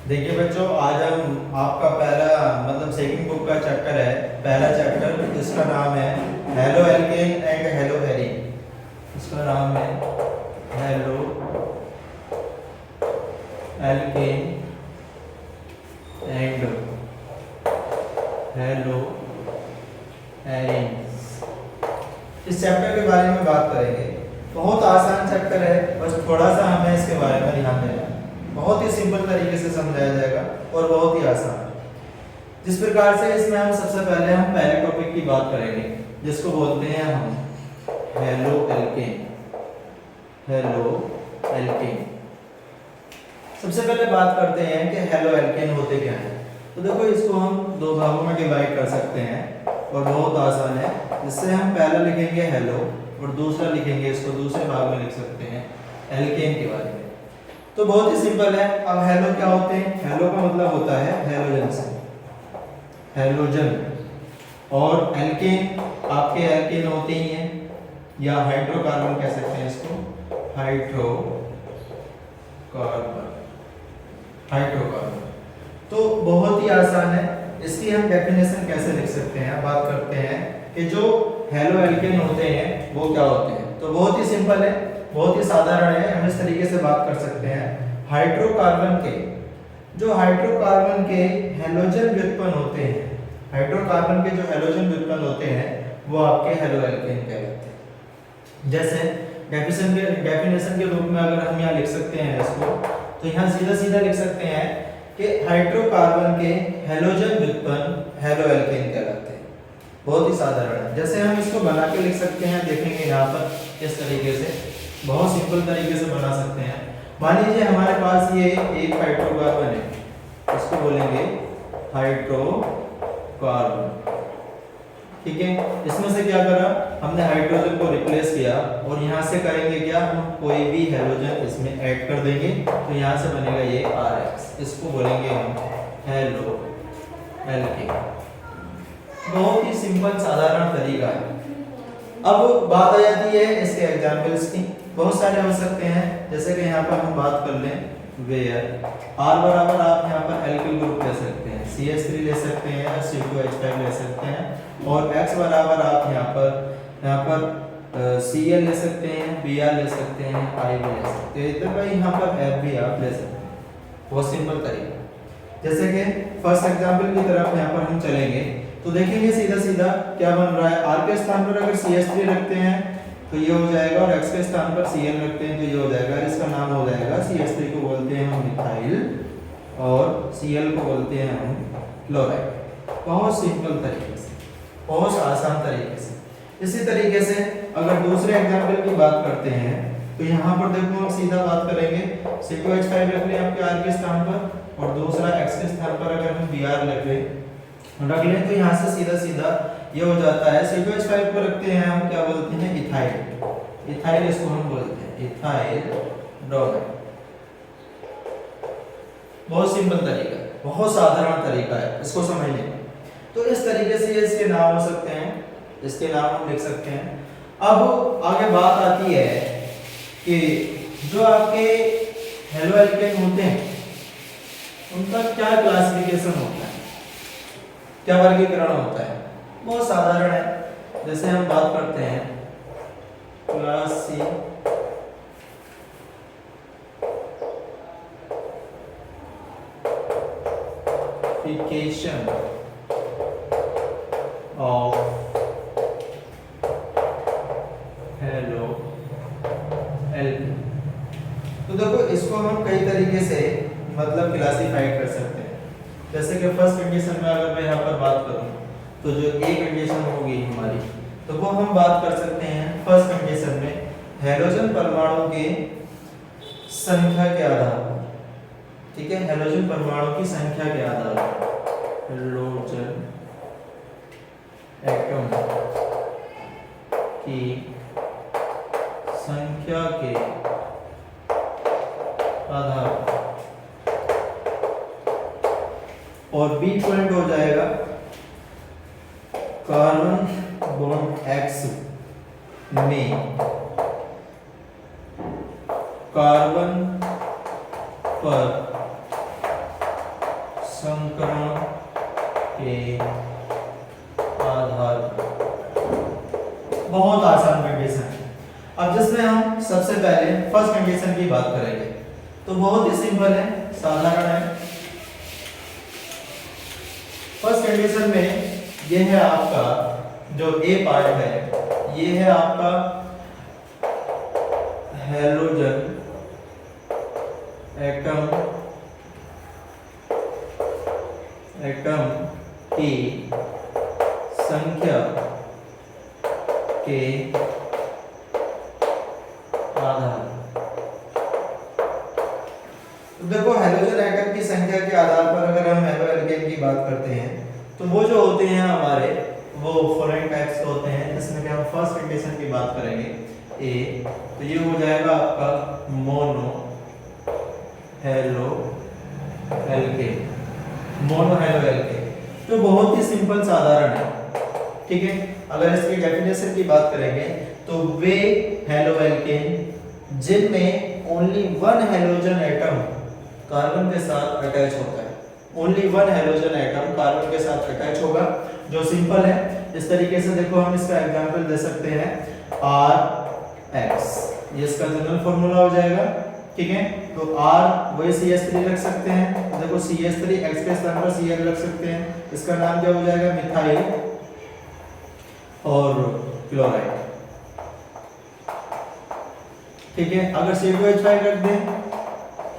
देखिए बच्चों, आज हम आपका पहला मतलब सेकंड बुक का चैप्टर है। पहला चैप्टर इसका नाम है halo alkane and hello arene. इसका नाम है halo alkane and hello arene. इस चैप्टर के बारे में बात करेंगे। बहुत आसान चैप्टर है, बस थोड़ा सा हमें इसके बारे में ध्यान देना है। बहुत ही सिंपल तरीके से समझाया जाएगा और बहुत ही आसान। जिस प्रकार से इसमें हम सबसे पहले हम पहले टॉपिक की बात करेंगे, जिसको बोलते हैं हम हेलो एल्केन। Halo alkane. सबसे पहले बात करते हैं कि हेलो एल्केन होते क्या हैं। तो देखो, इसको हम दो भागों में डिवाइड कर सकते हैं और बहुत आसान है। जिससे हम पहला लिखेंगे हेलो और दूसरा लिखेंगे, इसको दूसरे भाग में लिख सकते हैं एल्केन के बारे में। तो बहुत ही सिंपल है। अब हेलो क्या होते हैं? हेलो का मतलब होता है हेलोजन से, हेलोजन। और एल्केन आपके एल्केन होते ही हैं, या हाइड्रोकार्बन कह सकते हैं इसको, हाइड्रोकार्बन। तो बहुत ही आसान है। इसकी हम डेफिनेशन कैसे लिख सकते हैं, बात करते हैं कि जो हेलो एल्केन होते हैं वो क्या होते हैं। तो बहुत ही सिंपल है, बहुत ही साधारण है। हम इस तरीके से बात कर सकते हैं, हाइड्रोकार्बन के हेलोजन व्युत्पन्न होते हैं, हाइड्रोकार्बन के जो हेलोजन व्युत्पन्न होते हैं वो आपके हेलो एल्केन कहलाते हैं। जैसे डेफिनेशन के रूप में अगर हम यहाँ लिख सकते हैं इसको, तो यहाँ सीधा सीधा लिख सकते हैं कि हाइड्रोकार्बन के हेलोजन व्युत्पन्न हेलो एल्केन कहलाते हैं। बहुत ही साधारण है। जैसे हम इसको बना के लिख सकते हैं, देखेंगे यहाँ पर इस तरीके से, बहुत सिंपल तरीके से बना सकते हैं। मान लीजिए हमारे पास ये एक हाइड्रोकार्बन है, इसको बोलेंगे हाइड्रोकार्बन। ठीक है, इसमें से क्या करा हमने, हाइड्रोजन को रिप्लेस किया और यहाँ से करेंगे क्या, हम कोई भी हेलोजन इसमें ऐड कर देंगे, तो यहाँ से बनेगा ये RX। इसको बोलेंगे हम हेलो एल्केन। बहुत ही सिंपल साधारण तरीका है। अब बात आ जाती है इसके एग्जांपल्स की। बहुत सारे हो सकते हैं, जैसे कि यहाँ पर हम बात कर लें, वेयर R बराबर आप यहाँ पर एल्किल ग्रुप ले सकते हैं, CH3 ले सकते हैं, C2H5 ले सकते हैं। और X बराबर आप यहाँ पर Cl ले सकते हैं, Br ले सकते हैं, I भी ले सकते हैं। इधर भाई यहाँ पर F भी आप ले सकते हैं। बहुत सिंपल तरीका। जैसे कि फर्स्ट एग्जांपल की तरफ यहाँ पर हम चलेंगे, तो देखेंगे सीधा सीधा क्या बन रहा है। R के स्थान पर अगर CH3 रखते हैं तो ये हो जाएगा, और X के स्थान पर Cl रखते हैं तो ये हो जाएगा। इसका नाम हो जाएगा, CH3 को बोलते हैं हम मिथाइल और Cl को बोलते हैं हम क्लोराइड। बहुत सिंपल तरीके से, बहुत आसान तरीके से। इसी तरीके से अगर दूसरे एग्जांपल की बात करते हैं, तो यहाँ पर देखो हम सीधा बात करेंगे, C2H5 रख लें आपके R के स्थान पर, और दूसरा X के स्थान पर अगर हम Br रख लें, तो यहाँ से सीधा सीधा ये हो जाता है। C2H5 को रखते हैं हम, क्या बोलते हैं, इथाइल। इथाइल इसको हम बोलते हैं, इथाइल ब्रोमाइड। बहुत सिंपल तरीका है, बहुत साधारण तरीका है इसको समझने का। तो इस तरीके से ये इसके नाम हो सकते हैं, इसके नाम हम लिख सकते हैं। अब आगे बात आती है कि जो आपके हेलो एल्केन होते हैं उनका क्या क्लासिफिकेशन होता है, क्या वर्गीकरण होता है। बहुत साधारण है। जैसे हम बात करते हैं क्लासिफिकेशन ऑफ हेलो एल्केन। तो देखो, इसको हम कई तरीके से मतलब क्लासिफाइड कर सकते हैं। जैसे कि फर्स्ट कंडीशन में अगर मैं यहाँ पर बात करूँ, तो जो ए कंडीशन होगी हमारी, तो वो हम बात कर सकते हैं फर्स्ट कंडीशन में हेलोजन परमाणु के संख्या के आधार पर। ठीक है, हेलोजन परमाणु की संख्या के आधार पर, हेलोजन एटम की संख्या के आधार पर। और बी पॉइंट हो जाएगा कार्बन बॉन्ड X में कार्बन पर संकरण के आधार पर। बहुत आसान कंडीशन है। अब जिसमें हम सबसे पहले फर्स्ट कंडीशन की बात करेंगे, तो बहुत ही सिंपल है, साधारण है। फर्स्ट कंडीशन में ये है आपका जो ए पार्ट है, ये है आपका हैलोजन एटम की संख्या के आधार। तो देखो हैलोजन एटम की संख्या के आधार पर अगर हम हैलोएल्केन की बात करते हैं तो वो जो होते हैं हमारे वो फॉरेन टाइप्स के होते हैं, जिसमें कि हम फर्स्ट कंडीशन की बात करेंगे ए, तो ये हो जाएगा आपका मोनो हैलोएल्केन, मोनो हैलोएल्केन, जो बहुत ही सिंपल साधारण है। ठीक है, अगर इसकी डेफिनेशन की बात करेंगे तो वे हैलोएल्केन जिनमें only one halogen atom carbon के साथ अटैच होता है, only one halogen atom carbon के साथ अटैच होगा, जो सिंपल है। इस तरीके से देखो हम इसका एग्जांपल दे सकते हैं RX, ये इसका जनरल फार्मूला हो जाएगा। ठीक है, तो R वही CH3 रख सकते हैं, तो देखो CH3 X के स्थान पर Cl रख सकते हैं, इसका नाम क्या हो जाएगा मिथाइल और क्लोराइड। ठीक है, अगर C2H5 रख दें,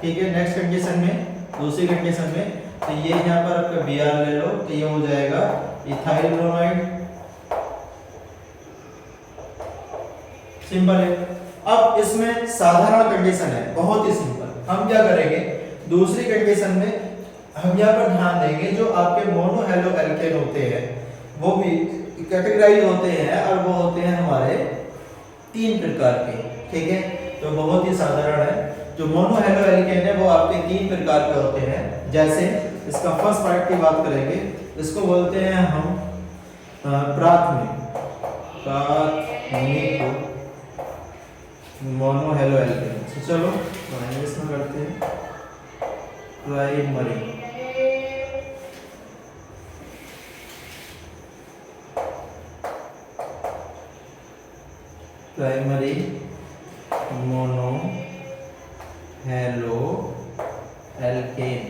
ठीक है, नेक्स्ट कंडीशन में, दूसरी कंडीशन में, तो ये यहाँ पर आपका Br ले लो, तो ये हो जाएगा इथाइल ब्रोमाइड। सिंपल है। अब इसमें साधारण कंडीशन है, बहुत ही सिंपल। हम क्या करेंगे, दूसरी कंडीशन में हम यहाँ पर ध्यान देंगे जो आपके मोनो हैलोएल्केन होते हैं वो भी कैटेगराइज होते हैं, और वो होते हैं हमारे 3 प्रकार के। ठीक है, तो बहुत ही साधारण है। जो मोनो हैलोएल्केन है वो आपके 3 प्रकार के होते हैं। जैसे इसका फर्स्ट पार्ट की बात करेंगे, इसको बोलते हैं हम प्राथमिक मोनो हैलोएल्केन। तो चलो इंग्लिश में करते हैं primary mono haloalkane,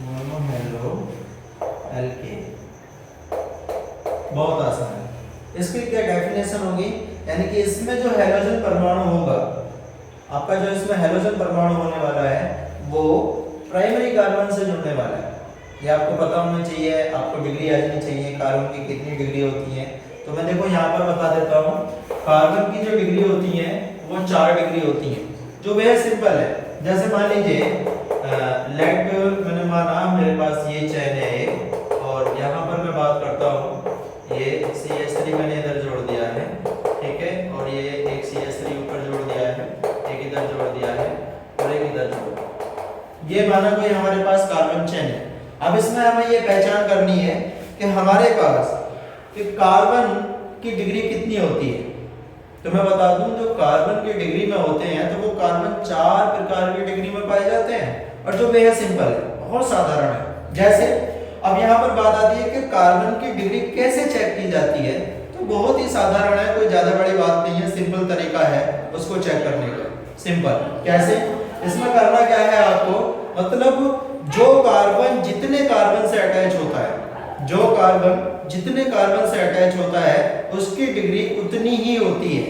mono haloalkane. बहुत आसान है। इसकी क्या डेफिनेशन होगी, यानी कि इसमें जो हैलोजन परमाणु होगा, आपका जो इसमें हैलोजन परमाणु होने वाला है वो प्राइमरी कार्बन से जुड़ने वाला है। ये आपको पता होना चाहिए, आपको डिग्री आ जानी चाहिए कार्बन की कितनी डिग्री होती है। तो मैं देखो यहाँ पर बता देता हूँ, कार्बन की जो डिग्री होती है वो 4 डिग्री होती है, जो बेहद सिंपल है। जैसे मान लीजिए लेट मैंने माना मेरे पास ये चैन है एक, और यहाँ पर मैं बात करता हूँ, ये CH3 मैंने इधर जोड़ दिया है, ठीक है, और ये एक CH3 ऊपर जोड़ दिया है, एक इधर जोड़ दिया है और एक इधर जोड़ दिया। ये माना कोई हमारे पास कार्बन चेन है। अब इसमें हमें ये पहचान करनी है कि हमारे पास कि कार्बन की डिग्री कितनी होती है। तो मैं बता दूं, जो कार्बन की डिग्री में होते हैं तो वो कार्बन 4 प्रकार की डिग्री में पाए जाते हैं, और जो बेहद सिंपल है, बहुत साधारण है। जैसे अब यहाँ पर बात आती है कि कार्बन की डिग्री कैसे चेक की जाती है, तो बहुत ही साधारण है, कोई ज्यादा बड़ी बात नहीं है, सिंपल तरीका है उसको चेक करने का। सिंपल कैसे, इसमें करना क्या है आपको, मतलब जो कार्बन जितने कार्बन से अटैच होता है, जो कार्बन जितने कार्बन से अटैच होता है उसकी डिग्री उतनी ही होती है।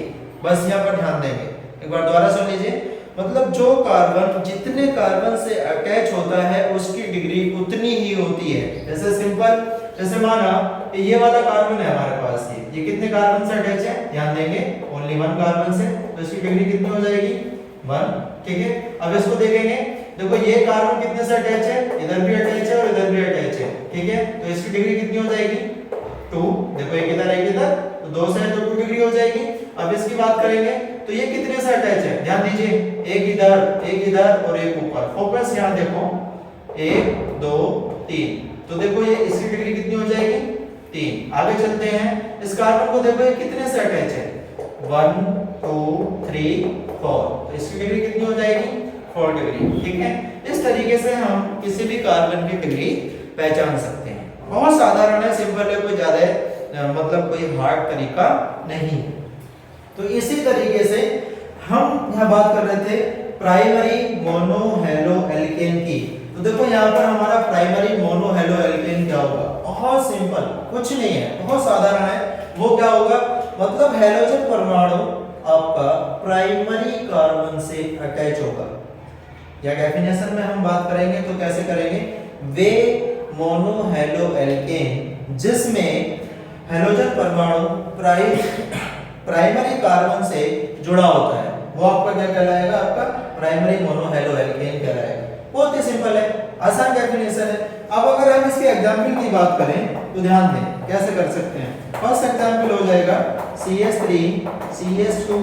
बस यहाँ पर ध्यान देंगे, एक बार दोबारा सुन लीजिए, मतलब जो कार्बन जितने कार्बन से अटैच होता है उसकी डिग्री उतनी ही होती है। जैसे सिंपल, जैसे माना ये वाला कार्बन है हमारे पास, ये कितने कार्बन से अटैच है, ध्यान देंगे ओनली 1 कार्बन से, तो इसकी डिग्री कितनी हो जाएगी 1। ठीक है, अब इसको देखेंगे, देखो ये कार्बन कितने से अटैच है, इधर भी अटैच है और इधर भी अटैच है। ठीक है, तो इसकी डिग्री कितनी हो जाएगी 2। देखो एक इधर एक इधर, तो 2 से तो 2 डिग्री हो जाएगी। अब इसकी बात करेंगे तो ये कितने से अटैच है, ध्यान दीजिए, एक इधर और एक ऊपर। फोकस यहाँ देखो, 1 2 3, तो देखो ये इसकी डिग्री कितनी हो जाएगी 3। आगे चलते हैं, इस कार्बन को देखो ये कितने से अटैच है, 1 2 3 4, तो इसकी डिग्री कितनी हो जाएगी 4 डिग्री। ठीक है, इस तरीके से हम किसी भी कार्बन की डिग्री पहचान सकते हैं। बहुत साधारण है, सिंपल है, कोई ज्यादा मतलब कोई हार्ड तरीका नहीं। तो इसी तरीके से हम यहाँ बात कर रहे थे प्राइमरी मोनो हेलो एल्केन की। तो देखो यहाँ पर हमारा प्राइमरी मोनो हेलो एल्केन क्या होगा, बहुत सिंपल, कुछ नहीं है, बहुत साधारण है। वो क्या होगा, मतलब हेलोजन परमाणु आपका प्राइमरी कार्बन से अटैच होगा। या डेफिनेशन में हम बात करेंगे तो कैसे करेंगे, वे मोनो हेलो एल्केन जिसमें हेलोजन परमाणु प्राइमरी कार्बन से जुड़ा होता है, वो आपका क्या कहलाएगा, आपका प्राइमरी मोनो हेलो एल्केन कहलाएगा। बहुत ही सिंपल है, आसान डेफिनेशन है। अब अगर हम इसके एग्जांपल की बात करें तो ध्यान दें कैसे कर सकते हैं। फर्स्ट एग्जांपल हो जाएगा CH3 CH2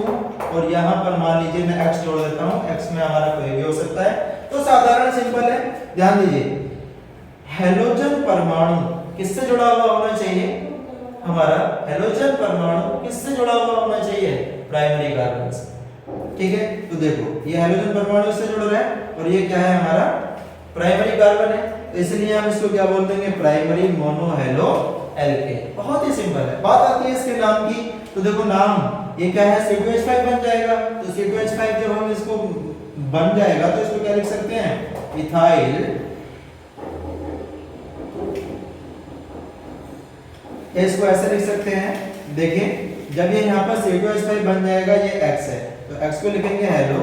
और यहाँ पर मान लीजिए मैं X जोड़ देता हूँ, X में हमारा कोई भी हो सकता है। तो साधारण सिंपल है, ध्यान दीजिए हेलोजन परमाणु किससे जुड़ा हुआ होना चाहिए, हमारा हेलोजन परमाणु किससे जुड़ा हुआ होना चाहिए, प्राइमरी कार्बन से। ठीक है, तो देखो ये हेलोजन परमाणु से जुड़ रहा है और ये क्या है, हमारा प्राइमरी कार्बन है, तो इसलिए हम इसको क्या बोल देंगे, प्राइमरी मोनो हेलो एल्केन। बहुत ही सिंपल है। बात आती है इसके नाम की, तो देखो नाम ये क्या है, C2H5 बन जाएगा। तो C2H5 जब हम इसको बन जाएगा तो इसको क्या लिख सकते हैं, इथाइल, इसको ऐसे लिख सकते हैं। देखिए जब ये यहाँ पर C2H5 बन जाएगा, ये X है तो X को लिखेंगे हेलो,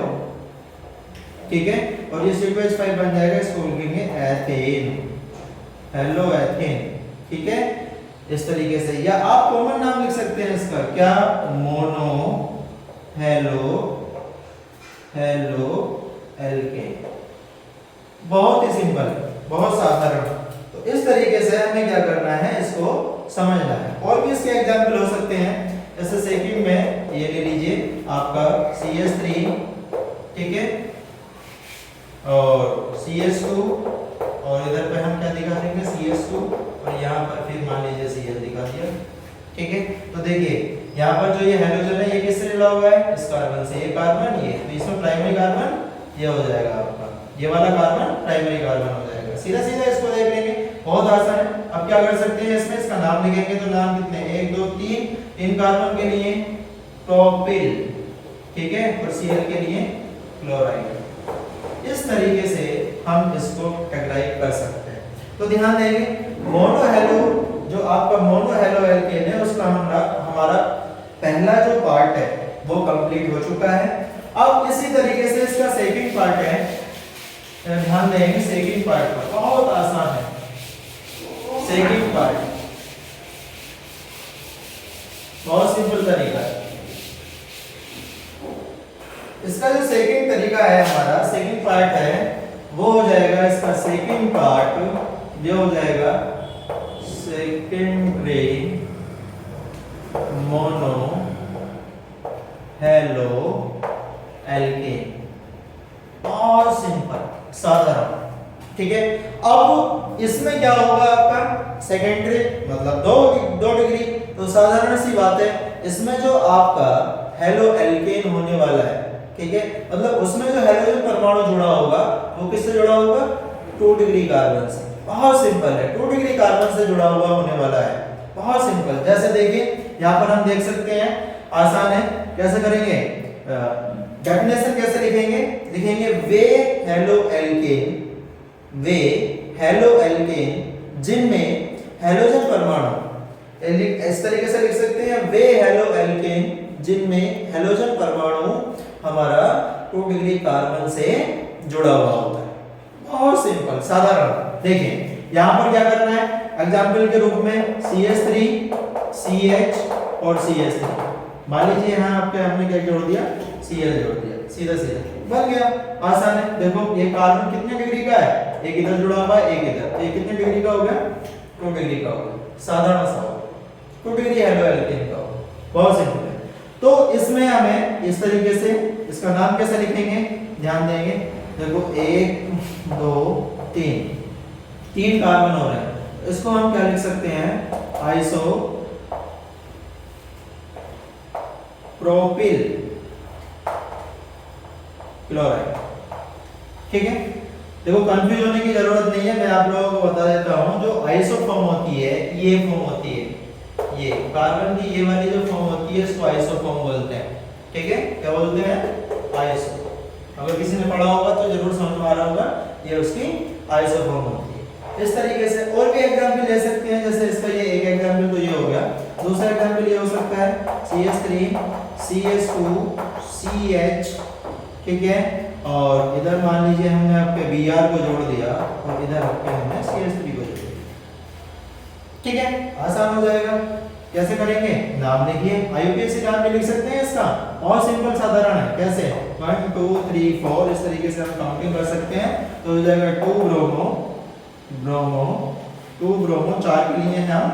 ठीक है, और ये C2H5 बन जाएगा, इसको लिखेंगे एथेन, हेलो एथेन। ठीक है, इस तरीके से। या आप कॉमन नाम लिख सकते हैं इसका, क्या, मोनो हेलो एल्केन। बहुत ही सिंपल, बहुत साधारण। तो इस तरीके से हमें क्या करना है, इसको समझना है। और भी इसके एग्जाम्पल हो सकते हैं, जैसे सेकंड में ये ले लीजिए आपका CH3, ठीक है, और CH2 और इधर पे हम क्या दिखा देंगे, CH2 और यहाँ पर फिर मान लीजिए Cl दिखा दिया। ठीक है, तो देखिए यहाँ पर जो ये हेलोजन है ये किससे जुड़ा हुआ है, इस कार्बन से। ये कार्बन, ये तो इसमें प्राइमरी कार्बन ये हो जाएगा आपका, ये वाला कार्बन प्राइमरी कार्बन हो जाएगा। सीधा सीधा इसको देख लेंगे, बहुत आसान है। अब क्या कर सकते हैं, इसमें इसका नाम लिखेंगे, तो नाम कितने, 1 2 3 कार्बन के लिए प्रोपिल, ठीक है, और Cl के लिए क्लोराइड। इस तरीके से हम इसको कैटेगराइज कर सकते हैं। तो ध्यान देंगे मोनो हेलो, जो आपका मोनो हेलो एल्केन है, उसका हमारा पहला जो पार्ट है वो कंप्लीट हो चुका है। अब इसी तरीके से इसका सेकंड पार्ट है, ध्यान देंगे सेकंड पार्ट पर, बहुत आसान है। सेकंड पार्ट बहुत सिंपल तरीका है। इसका जो सेकंड तरीका है, हमारा सेकंड पार्ट है, वो हो जाएगा इसका सेकंड पार्ट, ये हो जाएगा सेकेंडरी मोनो हेलो एल्केन। बहुत सिंपल, साधारण। ठीक है, अब इसमें क्या होगा आपका सेकेंडरी मतलब दो डिग्री, तो साधारण सी बात है, इसमें जो आपका हेलो एल्केन होने वाला है, ठीक है, मतलब उसमें जो हेलोजन परमाणु जुड़ा होगा वो किससे जुड़ा होगा, 2 डिग्री कार्बन से। बहुत सिंपल है, 2 डिग्री कार्बन से जुड़ा हुआ होने वाला है, बहुत सिंपल। जैसे देखिए यहाँ पर हम देख सकते हैं, आसान है, कैसे करेंगे, डेफिनेशन कैसे लिखेंगे, लिखेंगे वे हेलो एल्केन, वे हेलो एल्केन जिनमें हेलोजन परमाणु, इस तरीके से लिख सकते हैं, वे हेलो एल्केन जिनमें हेलोजन परमाणु हमारा 2 डिग्री कार्बन से जुड़ा हुआ होता है। बहुत सिंपल, साधारण। देखिए यहाँ पर क्या करना है, एग्जाम्पल के रूप में CH3 CH और CH3, मान लीजिए यहाँ आपके हमने क्या जोड़ दिया, Cl जोड़ दिया, सीधा सीधा बन गया, आसान है। देखो ये कार्बन कितने डिग्री का है, एक इधर जुड़ा हुआ है, एक इधर, ये कितने डिग्री का हो गया, 2 डिग्री का हो गया, साधारण सा 2 डिग्री हेलो एल्केन का हो। बहुत सिंपल है। तो इसमें हमें इस तरीके से इसका नाम कैसे लिखेंगे, ध्यान देंगे, देखो 1 2 3 कार्बन हो रहे हैं, इसको हम क्या लिख सकते हैं, आइसो प्रोपिल क्लोराइड। ठीक है, देखो कंफ्यूज होने की जरूरत नहीं है, मैं आप लोगों को बता देता हूँ। जो आइसोफॉर्म होती है ये फॉर्म होती है, ये कार्बन की ये वाली जो फॉर्म होती है इसको आइसोफॉर्म बोलते हैं। ठीक है, क्या बोलते हैं? आइसो। अगर किसी ने पढ़ा होगा तो जरूर समझ में आ रहा होगा, ये उसकी आइसोफॉर्म होती है। इस तरीके से और भी एग्जांपल ले सकते हैं, जैसे इसका ये एक एग्जांपल तो ये हो गया, दूसरा एग्जांपल ये हो सकता है CH3 CH2 CH, ठीक है, और इधर मान लीजिए हमने आपके Br को जोड़ दिया और इधर आपके हमने CH3 को जोड़ दिया। ठीक है, आसान हो जाएगा। कैसे करेंगे? नाम लिखिए, IUPAC नाम भी लिख सकते हैं इसका, और सिंपल साधारण है। कैसे? 1 2 3 4 इस तरीके से हम काउंटिंग कर सकते हैं। तो हो जाएगा 2 ब्रोमो ब्रोमो 2 ब्रोमो, 4 के लिए हम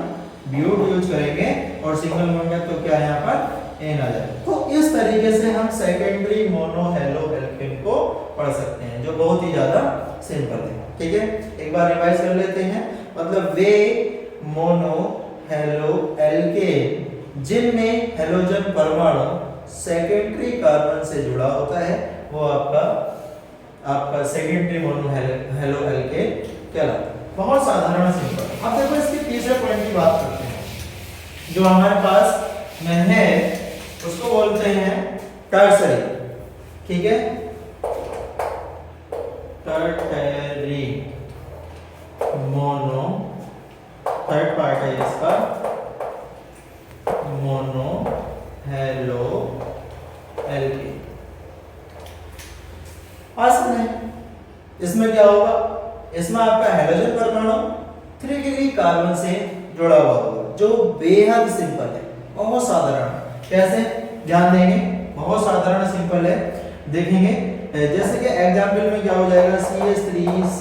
ब्यूट यूज करेंगे और सिंगल बन गया तो क्या यहाँ पर एन आ जाए। तो इस तरीके से हम सेकेंडरी मोनो हेलो एल्केन को पढ़ सकते हैं, जो बहुत ही ज्यादा सिंपल है। ठीक है, एक बार रिवाइज कर लेते हैं। मतलब वे मोनो हेलो एल्केन जिनमें हेलोजन परमाणु सेकेंडरी कार्बन से जुड़ा होता है, वो आपका सेकेंडरी मोनो हेलो एल्केन कहलाता है। बहुत साधारण सिंपल। अब देखो इसके तीसरे पॉइंट की बात करते हैं, जो हमारे पास में है उसको बोलते हैं टर्सरी। ठीक है, टर्टरी मोनो, थर्ड पार्ट है इसका मोनो हेलो एल्केन। आसान है। इसमें क्या होगा? इसमें आपका हेलोजन परमाणु 3 डिग्री कार्बन से जुड़ा हुआ होगा, जो बेहद सिंपल है, बहुत साधारण। कैसे? ध्यान देंगे, बहुत साधारण सिंपल है। देखेंगे जैसे कि एग्जांपल में क्या हो जाएगा, CH3C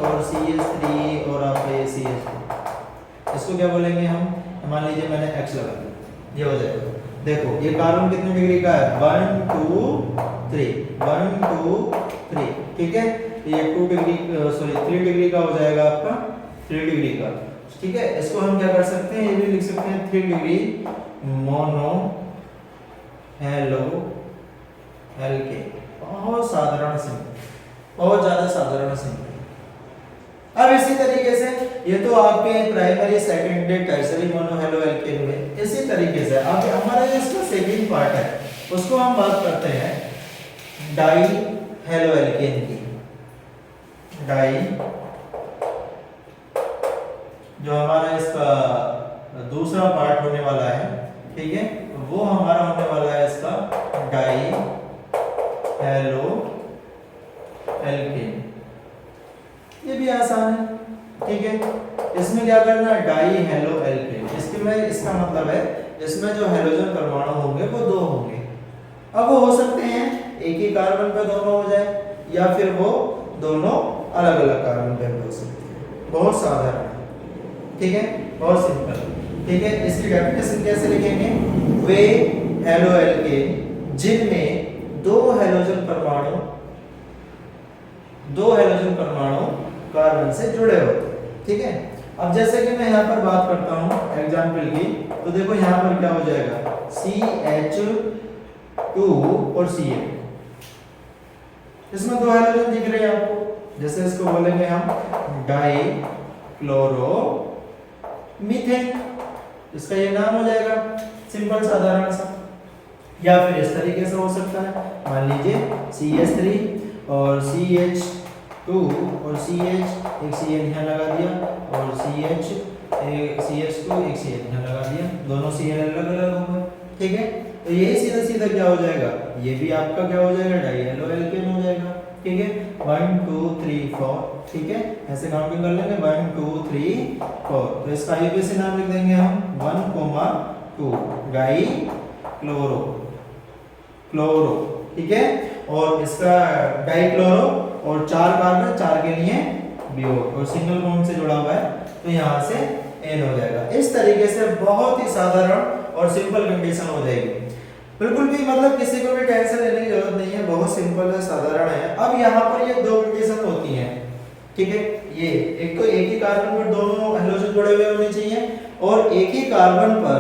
और CH3 और आपका ये CH2, इसको क्या बोलेंगे हम? मान लीजिए मैंने X लगा दिया, ये हो जाएगा। देखो ये कार्बन कितने डिग्री का है? 1 2 3 1 2 3। ठीक है, ये 2 डिग्री सॉरी 3 डिग्री का हो जाएगा आपका, 3 डिग्री का। ठीक है, इसको हम क्या कर सकते हैं? ये भी लिख सकते हैं 3 डिग्री मोनो हेलो एल्केन। बहुत साधारण सिंपल, बहुत ज्यादा साधारण सिंपल। अब इसी तरीके से ये तो आपके primary secondary tertiary mono halo alkane हुए। इसी तरीके से अब हमारा जो इसका सेकंड पार्ट है उसको हम बात करते हैं डाई हेलो एल्केन की। डाई जो हमारा इसका दूसरा पार्ट होने वाला है, ठीक है, वो हमारा होने वाला है इसका डाई हेलो एल्केन। ये भी आसान है। ठीक है, इसमें क्या करना है? Die halo alkane. इसका मतलब है इसमें जो हेलोजन परमाणु होंगे वो 2 होंगे। अब वो हो सकते हैं एक ही कार्बन पे दोनों हो जाए, या फिर वो दोनों अलग अलग कार्बन पे हो सकते हैं। बहुत साधारण है। ठीक है, बहुत सिंपल। ठीक है, इसकी डेफिनेशन कैसे लिखेंगे? वे हेलो एल्केन जिनमें 2 हेलोजन परमाणु कार्बन से जुड़े होते हैं। ठीक है, अब जैसे कि मैं यहाँ पर बात करता हूँ एग्जाम्पल की, तो देखो यहाँ पर क्या हो जाएगा? CH2 और Cl, इसमें 2 हेलोजन दिख रहे हैं आपको। जैसे इसको बोलेंगे हम डाई क्लोरो मीथेन, इसका ये नाम हो जाएगा, सिंपल साधारण सा। या फिर इस तरीके से हो सकता है, मान लीजिए CH3 और CH2 और CH, एक Cl यहाँ लगा दिया, और CH2 एक Cl यहाँ लगा दिया, दोनों Cl अलग अलग होंगे। ठीक है, तो यही सीधा सीधा क्या हो जाएगा? ये भी आपका क्या हो जाएगा? डाई हेलो एल्केन हो जाएगा। ठीक है, 1 2 3 4। ठीक है, ऐसे काउंटिंग कर लेंगे 1 2 3 4। तो इसका IUPAC नाम लिख देंगे हम 1,2 डाई क्लोरो क्लोरो। ठीक है, और इसका डाई क्लोरो और 4 कार्बन, 4 के लिए ब्यूट और सिंगल बॉन्ड से जुड़ा हुआ है, तो यहाँ से N हो जाएगा। इस तरीके से बहुत ही साधारण और सिंपल कंडीशन हो जाएगी। बिल्कुल भी मतलब किसी को भी टेंशन लेने की जरूरत नहीं है, बहुत सिंपल है, साधारण है। अब यहाँ पर ये 2 कंडीशन होती हैं। ठीक है, ये एक तो एक ही कार्बन पर दोनों हेलोजन जुड़े हुए होने चाहिए, और एक ही कार्बन पर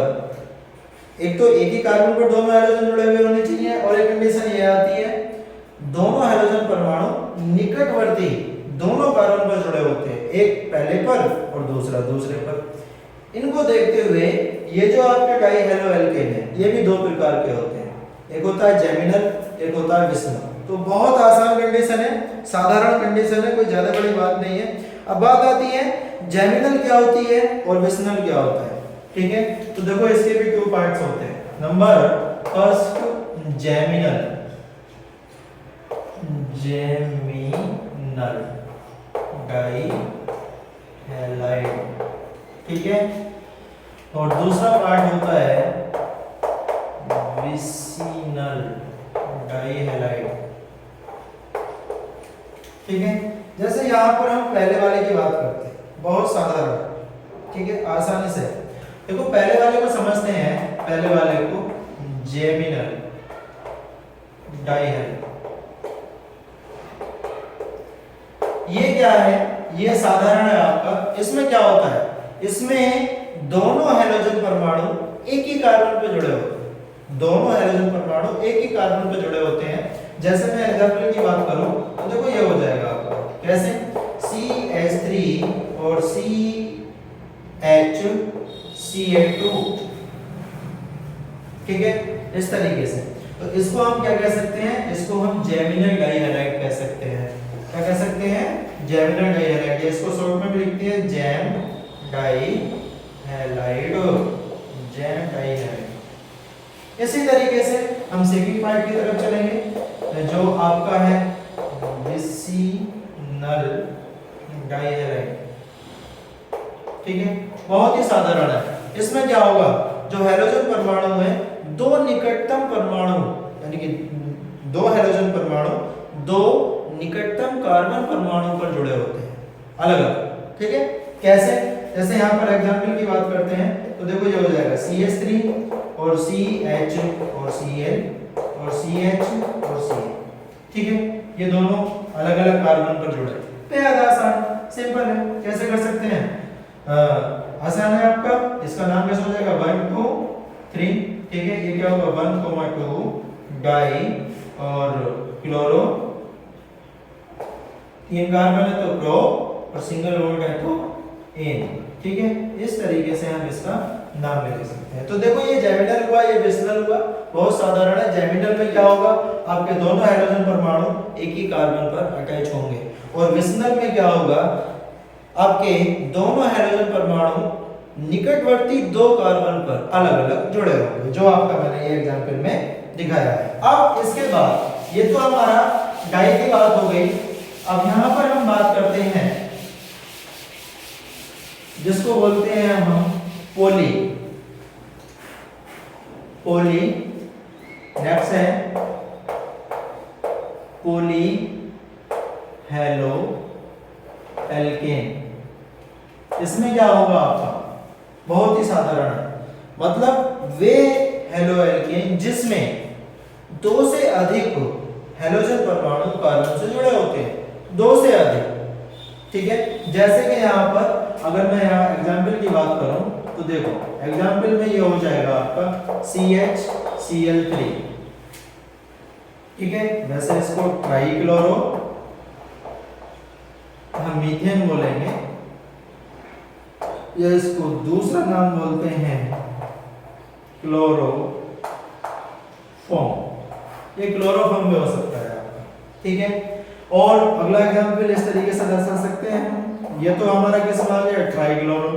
दोनों हेलोजन जुड़े हुए होने चाहिए। और एक कंडीशन ये आती है दोनों हेलोजन परमाणु निकटवर्ती दोनों कार्बन पर जुड़े होते हैं, एक पहले पर और दूसरा दूसरे पर। इनको देखते हुए ये जो आपके डाई हेलो एल्केन है ये भी दो प्रकार के होते हैं, एक होता है जेमिनल, एक होता है विस्नल। तो बहुत आसान कंडीशन है, साधारण कंडीशन है, कोई ज्यादा बड़ी बात नहीं है। अब बात आती है जेमिनल क्या होती है और विस्नल क्या होता है, ठीक है। तो देखो इसके भी 2 पार्ट्स होते हैं। Number first geminal, geminal dihalide, ठीक है। और दूसरा पार्ट होता है विसिनल डाई हैलाइड, ठीक है। जैसे यहां पर हम पहले वाले की बात करते हैं, बहुत साधारण, ठीक है, आसानी से देखो। पहले वाले को समझते हैं, पहले वाले को जेमिनल डाई हैलाइड, ये क्या है, ये साधारण है आपका। इसमें क्या होता है, इसमें दोनों हैलोजन परमाणु एक ही कार्बन पे जुड़े होते हैं, दोनों हैलोजन परमाणु एक ही कार्बन पे जुड़े होते हैं। जैसे मैं एग्जांपल की बात करूं तो देखो ये हो जाएगा आपका कैसे, CH3 और CHCl2, ठीक है, इस तरीके से। तो इसको हम क्या कह सकते हैं, इसको हम जेमिनल डाई हैलाइड कह सकते हैं। क्या कह सकते हैं, जेमिनल डाई हैलाइड। इसको शॉर्ट में भी लिखते हैं gem dihalide, gem dihalide. इसी तरीके से हम सेकंड पार्ट की तरफ चलेंगे जो आपका है विसिनल डाई हैलाइड, ठीक है, बहुत ही साधारण है। इसमें क्या होगा, जो हैलोजन परमाणु है दो निकटतम परमाणु, यानी कि दो हैलोजन परमाणु दो निकटतम कार्बन परमाणु पर जुड़े होते हैं अलग अलग, ठीक है। कैसे, जैसे यहाँ पर एग्जांपल की बात करते हैं तो देखो ये हो जाएगा CH3 और CH और Cl और CH और Cl, ठीक है। ये दोनों अलग अलग कार्बन पर जुड़े, बेहद आसान, सिंपल है। कैसे कर सकते हैं, आसान है आपका। इसका नाम कैसे हो जाएगा, 1 2 3, ठीक है। ये क्या होगा 1,2 डाई और क्लोरो, 3 कार्बन है तो प्रो और सिंगल बॉन्ड है तो एन, ठीक है। इस तरीके से हम इसका नाम ले सकते हैं। तो देखो ये जेमिनल हुआ, ये विसिनल हुआ, बहुत साधारण है। जेमिनल में क्या होगा, आपके दोनों हाइड्रोजन परमाणु एक ही कार्बन पर अटैच होंगे, और विसिनल में क्या होगा, आपके दोनों हाइड्रोजन परमाणु निकटवर्ती दो कार्बन पर अलग अलग जुड़े होंगे, जो आपका मैंने ये एग्जांपल में दिखाया है। अब इसके बाद ये तो हमारा डाई की बात हो गई। अब यहां पर हम बात करते हैं जिसको बोलते हैं हम पोली, पोली। नेक्स्ट है पोली हेलो एल्केन। इसमें क्या होगा आपका, बहुत ही साधारण है, मतलब वे हेलो एल्केन जिसमें दो से अधिक हैलोजन परमाणु कार्बन से जुड़े होते हैं, दो से अधिक, ठीक है। जैसे कि यहाँ पर अगर मैं यहाँ एग्जाम्पल की बात करूं तो देखो एग्जाम्पल में ये हो जाएगा आपका CHCl3, ठीक है। वैसे इसको ट्राइक्लोरो हम मीथेन बोलेंगे, या इसको दूसरा नाम बोलते हैं क्लोरोफॉर्म। ये क्लोरोफॉर्म में हो सकता है आपका, ठीक है। और अगला एग्जांपल इस तरीके से दर्शा सकते हैं, ये तो हमारा किस में आ गया, ट्राइक्लोरो।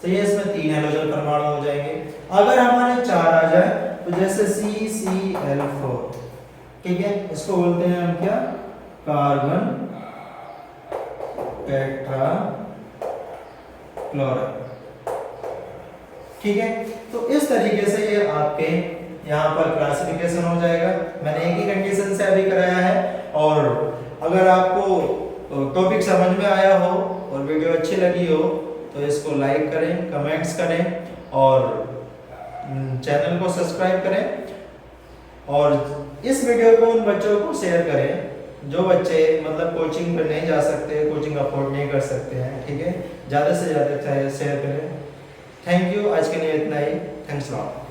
तो ये इसमें 3 हैलोजन परमाणु हो जाएंगे। अगर हमारे 4 आ जाए तो जैसे CCl4, ठीक है, इसको बोलते हैं हम क्या, कार्बन टेट्रा क्लोराइड, ठीक है। तो इस तरीके से ये आपके यहाँ पर क्लासिफिकेशन हो जाएगा। मैंने एक ही कंडीशन से अभी कराया है, और अगर आपको टॉपिक समझ में आया हो और वीडियो अच्छी लगी हो तो इसको लाइक करें, कमेंट्स करें और चैनल को सब्सक्राइब करें, और इस वीडियो को उन बच्चों को शेयर करें जो बच्चे मतलब कोचिंग पर नहीं जा सकते, कोचिंग अफोर्ड नहीं कर सकते हैं, ठीक है। ज़्यादा से ज़्यादा शेयर करें। थैंक यू, आज के लिए इतना ही। Thanks lot.